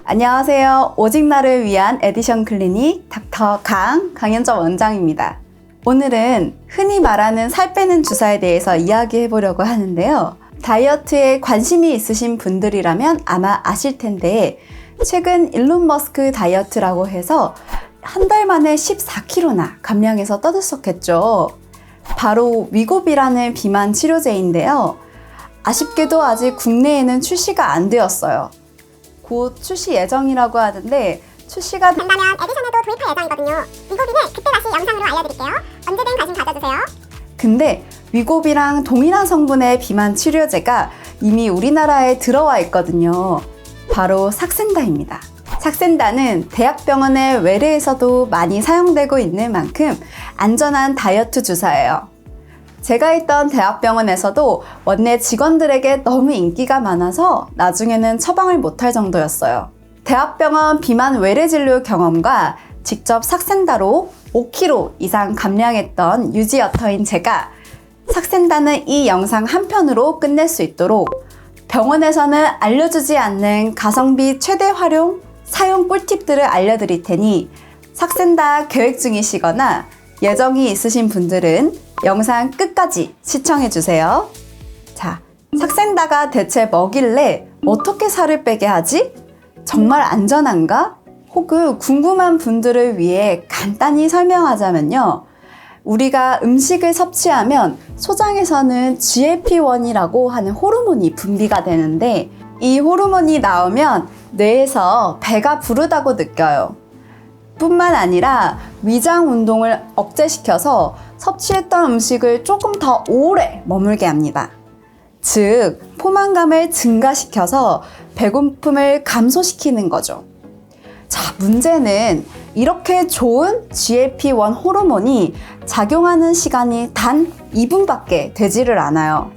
안녕하세요. 오직 나를 위한 에디션 클리닉 닥터 강연정 원장입니다. 오늘은 흔히 말하는 살 빼는 주사에 대해서 이야기해 보려고 하는데요. 다이어트에 관심이 있으신 분들이라면 아마 아실 텐데 최근 일론 머스크 다이어트라고 해서 한 달 만에 14kg나 감량해서 떠들썩했죠. 바로 위고비라는 비만 치료제인데요. 아쉽게도 아직 국내에는 출시가 안 되었어요. 곧 출시 예정이라고 하는데 출시가 된다면 에디션에도 도입할 예정이거든요. 위고비는 그때 다시 영상으로 알려드릴게요. 언제든 관심 가져주세요. 근데 위고비랑 동일한 성분의 비만 치료제가 이미 우리나라에 들어와 있거든요. 바로 삭센다입니다. 삭센다는 대학병원의 외래에서도 많이 사용되고 있는 만큼 안전한 다이어트 주사예요. 제가 있던 대학병원에서도 원내 직원들에게 너무 인기가 많아서 나중에는 처방을 못할 정도였어요. 대학병원 비만 외래 진료 경험과 직접 삭센다로 5kg 이상 감량했던 유지어터인 제가 삭센다는 이 영상 한 편으로 끝낼 수 있도록 병원에서는 알려주지 않는 가성비 최대 활용, 사용 꿀팁들을 알려드릴 테니 삭센다 계획 중이시거나 예정이 있으신 분들은 영상 끝까지 시청해주세요. 자, 삭센다가 대체 뭐길래 어떻게 살을 빼게 하지? 정말 안전한가? 혹은 궁금한 분들을 위해 간단히 설명하자면요. 우리가 음식을 섭취하면 소장에서는 GLP-1이라고 하는 호르몬이 분비가 되는데 이 호르몬이 나오면 뇌에서 배가 부르다고 느껴요. 뿐만 아니라 위장 운동을 억제시켜서 섭취했던 음식을 조금 더 오래 머물게 합니다. 즉, 포만감을 증가시켜서 배고픔을 감소시키는 거죠. 자, 문제는 이렇게 좋은 GLP-1 호르몬이 작용하는 시간이 단 2분밖에 되지를 않아요.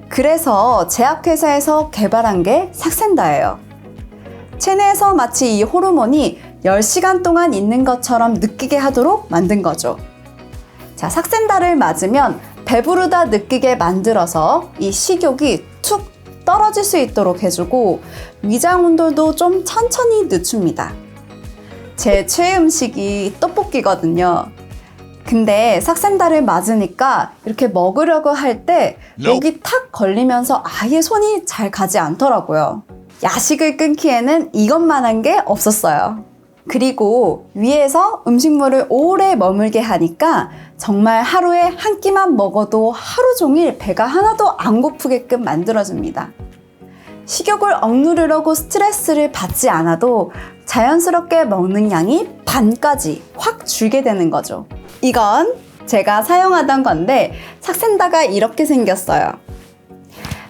그래서 제약회사에서 개발한 게 삭센다예요. 체내에서 마치 이 호르몬이 10시간 동안 있는 것처럼 느끼게 하도록 만든 거죠. 자, 삭센다를 맞으면 배부르다 느끼게 만들어서 이 식욕이 툭 떨어질 수 있도록 해주고 위장 운동도 좀 천천히 늦춥니다. 제 최애 음식이 떡볶이거든요. 근데 삭센다를 맞으니까 이렇게 먹으려고 할 때 목이 탁 걸리면서 아예 손이 잘 가지 않더라고요. 야식을 끊기에는 이것만한 게 없었어요. 그리고 위에서 음식물을 오래 머물게 하니까 정말 하루에 한 끼만 먹어도 하루 종일 배가 하나도 안 고프게끔 만들어줍니다. 식욕을 억누르려고 스트레스를 받지 않아도 자연스럽게 먹는 양이 반까지 확 줄게 되는 거죠. 이건 제가 사용하던 건데 삭센다가 이렇게 생겼어요.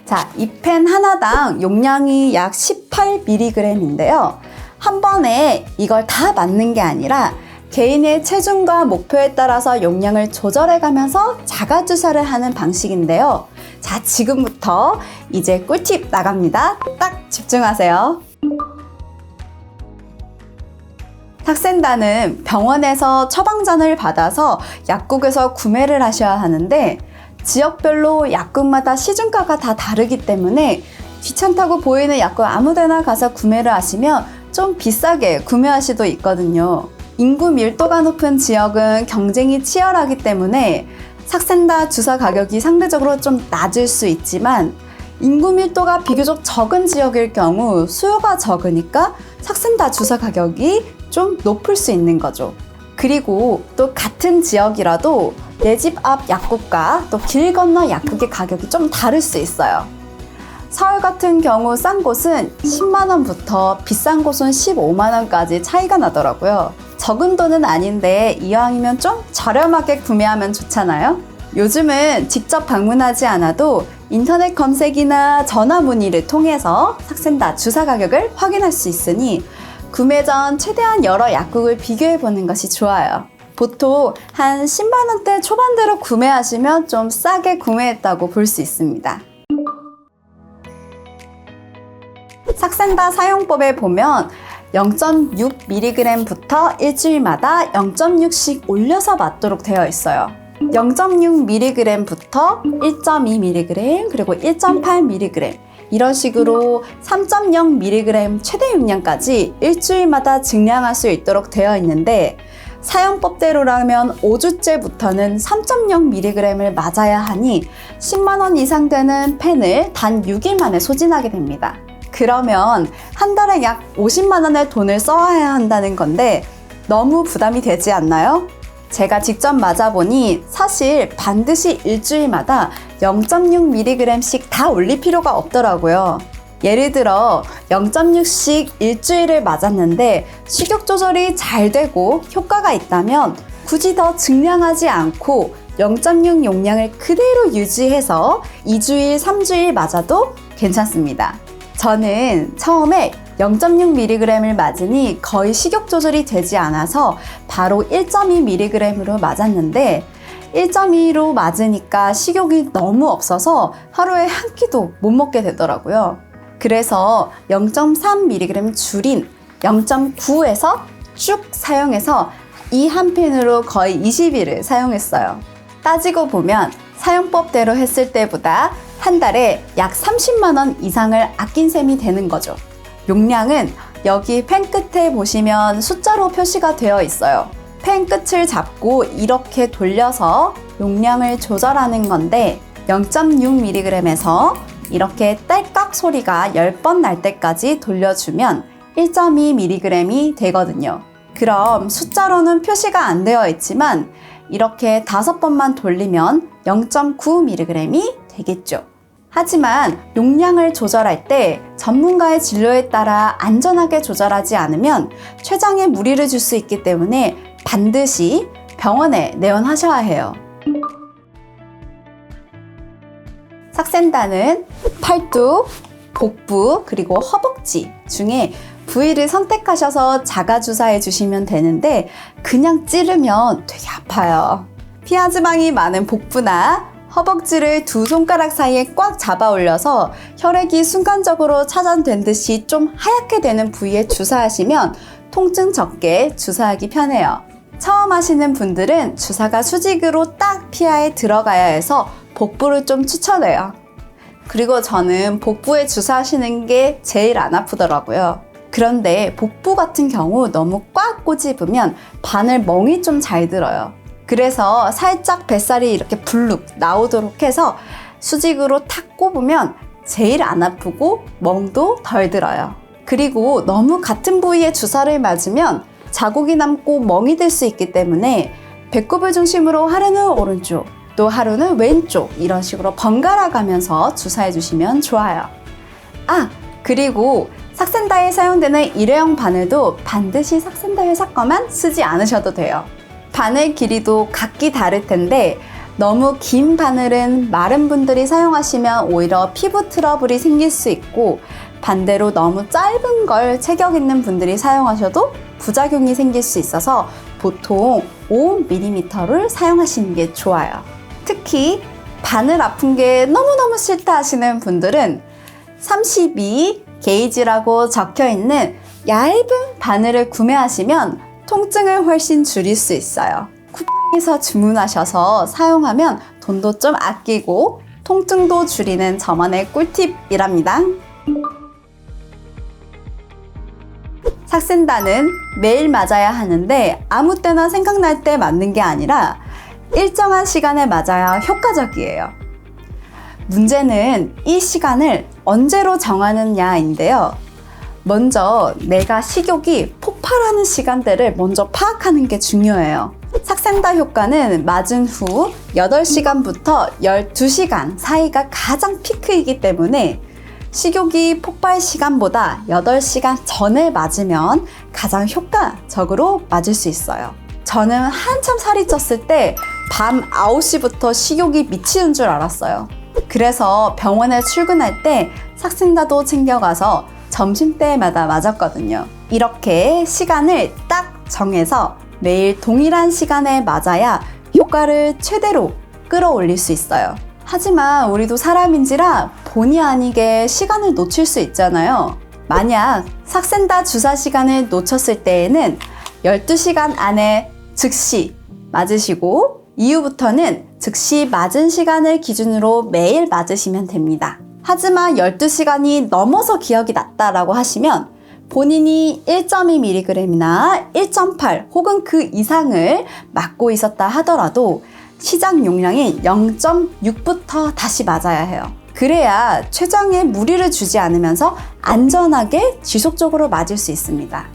자, 이 펜 하나당 용량이 약 18mg인데요. 한 번에 이걸 다 맞는 게 아니라 개인의 체중과 목표에 따라서 용량을 조절해가면서 자가주사를 하는 방식인데요. 자, 지금부터 이제 꿀팁 나갑니다. 딱 집중하세요. 삭센다는 병원에서 처방전을 받아서 약국에서 구매를 하셔야 하는데 지역별로 약국마다 시중가가 다 다르기 때문에 귀찮다고 보이는 약국 아무데나 가서 구매를 하시면 좀 비싸게 구매할 수도 있거든요. 인구 밀도가 높은 지역은 경쟁이 치열하기 때문에 삭센다 주사 가격이 상대적으로 좀 낮을 수 있지만 인구 밀도가 비교적 적은 지역일 경우 수요가 적으니까 삭센다 주사 가격이 좀 높을 수 있는 거죠. 그리고 또 같은 지역이라도 내 집 앞 약국과 또 길 건너 약국의 가격이 좀 다를 수 있어요. 서울 같은 경우 싼 곳은 10만원부터 비싼 곳은 15만원까지 차이가 나더라고요. 적은 돈은 아닌데 이왕이면 좀 저렴하게 구매하면 좋잖아요. 요즘은 직접 방문하지 않아도 인터넷 검색이나 전화 문의를 통해서 삭센다 주사 가격을 확인할 수 있으니 구매 전 최대한 여러 약국을 비교해보는 것이 좋아요. 보통 한 10만원대 초반대로 구매하시면 좀 싸게 구매했다고 볼 수 있습니다. 삭센다 사용법에 보면 0.6mg부터 일주일마다 0.6씩 올려서 맞도록 되어 있어요. 0.6mg부터 1.2mg 그리고 1.8mg 이런 식으로 3.0mg 최대 용량까지 일주일마다 증량할 수 있도록 되어 있는데 사용법대로라면 5주째부터는 3.0mg을 맞아야 하니 10만 원 이상 되는 펜을 단 6일 만에 소진하게 됩니다. 그러면 한 달에 약 50만 원의 돈을 써야 한다는 건데 너무 부담이 되지 않나요? 제가 직접 맞아보니 사실 반드시 일주일마다 0.6mg씩 다 올릴 필요가 없더라고요. 예를 들어 0.6씩 일주일을 맞았는데 식욕 조절이 잘 되고 효과가 있다면 굳이 더 증량하지 않고 0.6 용량을 그대로 유지해서 2주일, 3주일 맞아도 괜찮습니다. 저는 처음에 0.6mg을 맞으니 거의 식욕 조절이 되지 않아서 바로 1.2mg으로 맞았는데 1.2로 맞으니까 식욕이 너무 없어서 하루에 한 끼도 못 먹게 되더라고요. 그래서 0.3mg 줄인 0.9에서 쭉 사용해서 이 한 펜으로 거의 20일을 사용했어요. 따지고 보면 사용법대로 했을 때보다 한 달에 약 30만 원 이상을 아낀 셈이 되는 거죠. 용량은 여기 펜 끝에 보시면 숫자로 표시가 되어 있어요. 펜 끝을 잡고 이렇게 돌려서 용량을 조절하는 건데 0.6mg에서 이렇게 딸깍 소리가 10번 날 때까지 돌려주면 1.2mg이 되거든요. 그럼 숫자로는 표시가 안 되어 있지만 이렇게 5번만 돌리면 0.9mg이 되겠죠. 하지만 용량을 조절할 때 전문가의 진료에 따라 안전하게 조절하지 않으면 췌장에 무리를 줄 수 있기 때문에 반드시 병원에 내원하셔야 해요. 삭센다는 팔뚝, 복부, 그리고 허벅지 중에 부위를 선택하셔서 자가 주사해 주시면 되는데 그냥 찌르면 되게 아파요. 피하지방이 많은 복부나 허벅지를 두 손가락 사이에 꽉 잡아 올려서 혈액이 순간적으로 차단된 듯이 좀 하얗게 되는 부위에 주사하시면 통증 적게 주사하기 편해요. 처음 하시는 분들은 주사가 수직으로 딱 피하에 들어가야 해서 복부를 좀 추천해요. 그리고 저는 복부에 주사하시는 게 제일 안 아프더라고요. 그런데 복부 같은 경우 너무 꽉 꼬집으면 바늘 멍이 좀 잘 들어요. 그래서 살짝 뱃살이 이렇게 불룩 나오도록 해서 수직으로 탁 꼽으면 제일 안 아프고 멍도 덜 들어요. 그리고 너무 같은 부위에 주사를 맞으면 자국이 남고 멍이 들 수 있기 때문에 배꼽을 중심으로 하루는 오른쪽, 또 하루는 왼쪽 이런 식으로 번갈아 가면서 주사해 주시면 좋아요. 그리고 삭센다에 사용되는 일회용 바늘도 반드시 삭센다 회사 거만 쓰지 않으셔도 돼요. 바늘 길이도 각기 다를 텐데 너무 긴 바늘은 마른 분들이 사용하시면 오히려 피부 트러블이 생길 수 있고 반대로 너무 짧은 걸 체격 있는 분들이 사용하셔도 부작용이 생길 수 있어서 보통 5mm를 사용하시는 게 좋아요. 특히 바늘 아픈 게 너무너무 싫다 하시는 분들은 32 게이지라고 적혀 있는 얇은 바늘을 구매하시면 통증을 훨씬 줄일 수 있어요. 쿠팡에서 주문하셔서 사용하면 돈도 좀 아끼고 통증도 줄이는 저만의 꿀팁이랍니다. 삭센다는 매일 맞아야 하는데 아무 때나 생각날 때 맞는 게 아니라 일정한 시간에 맞아야 효과적이에요. 문제는 이 시간을 언제로 정하느냐인데요. 먼저 내가 식욕이 폭발하는 시간대를 먼저 파악하는 게 중요해요. 삭센다 효과는 맞은 후 8시간부터 12시간 사이가 가장 피크이기 때문에 식욕이 폭발 시간보다 8시간 전에 맞으면 가장 효과적으로 맞을 수 있어요. 저는 한참 살이 쪘을 때 밤 9시부터 식욕이 미치는 줄 알았어요. 그래서 병원에 출근할 때 삭센다도 챙겨가서 점심때마다 맞았거든요. 이렇게 시간을 딱 정해서 매일 동일한 시간에 맞아야 효과를 최대로 끌어올릴 수 있어요. 하지만 우리도 사람인지라 본의 아니게 시간을 놓칠 수 있잖아요. 만약 삭센다 주사 시간을 놓쳤을 때에는 12시간 안에 즉시 맞으시고 이후부터는 즉시 맞은 시간을 기준으로 매일 맞으시면 됩니다. 하지만 12시간이 넘어서 기억이 났다라고 하시면 본인이 1.2mg이나 1.8 혹은 그 이상을 맞고 있었다 하더라도 시작 용량인 0.6부터 다시 맞아야 해요. 그래야 췌장에 무리를 주지 않으면서 안전하게 지속적으로 맞을 수 있습니다.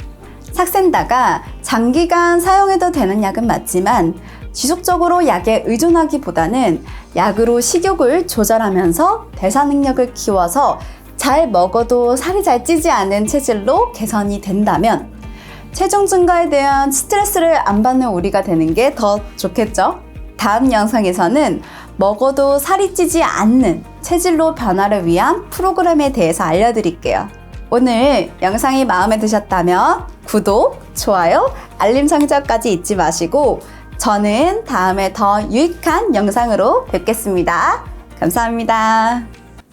삭센다가 장기간 사용해도 되는 약은 맞지만 지속적으로 약에 의존하기보다는 약으로 식욕을 조절하면서 대사 능력을 키워서 잘 먹어도 살이 잘 찌지 않은 체질로 개선이 된다면 체중 증가에 대한 스트레스를 안 받는 우리가 되는 게 더 좋겠죠? 다음 영상에서는 먹어도 살이 찌지 않는 체질로 변화를 위한 프로그램에 대해서 알려드릴게요. 오늘 영상이 마음에 드셨다면 구독, 좋아요, 알림 설정까지 잊지 마시고 저는 다음에 더 유익한 영상으로 뵙겠습니다. 감사합니다.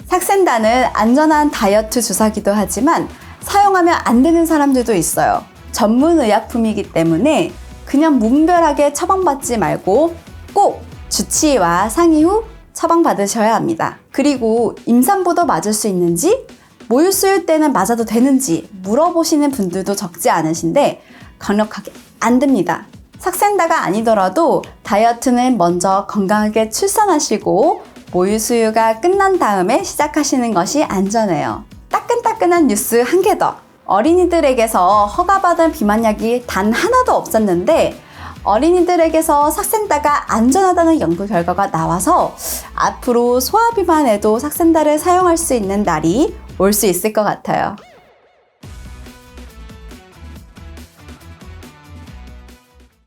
삭센다는 안전한 다이어트 주사기도 하지만 사용하면 안 되는 사람들도 있어요. 전문 의약품이기 때문에 그냥 무분별하게 처방받지 말고 꼭 주치의와 상의 후 처방받으셔야 합니다. 그리고 임산부도 맞을 수 있는지, 모유수유 때는 맞아도 되는지 물어보시는 분들도 적지 않으신데 강력하게 안 됩니다. 삭센다가 아니더라도 다이어트는 먼저 건강하게 출산하시고 모유수유가 끝난 다음에 시작하시는 것이 안전해요. 따끈따끈한 뉴스 한 개 더. 어린이들에게서 허가받은 비만약이 단 하나도 없었는데 어린이들에게서 삭센다가 안전하다는 연구 결과가 나와서 앞으로 소아비만에도 삭센다를 사용할 수 있는 날이 올 수 있을 것 같아요.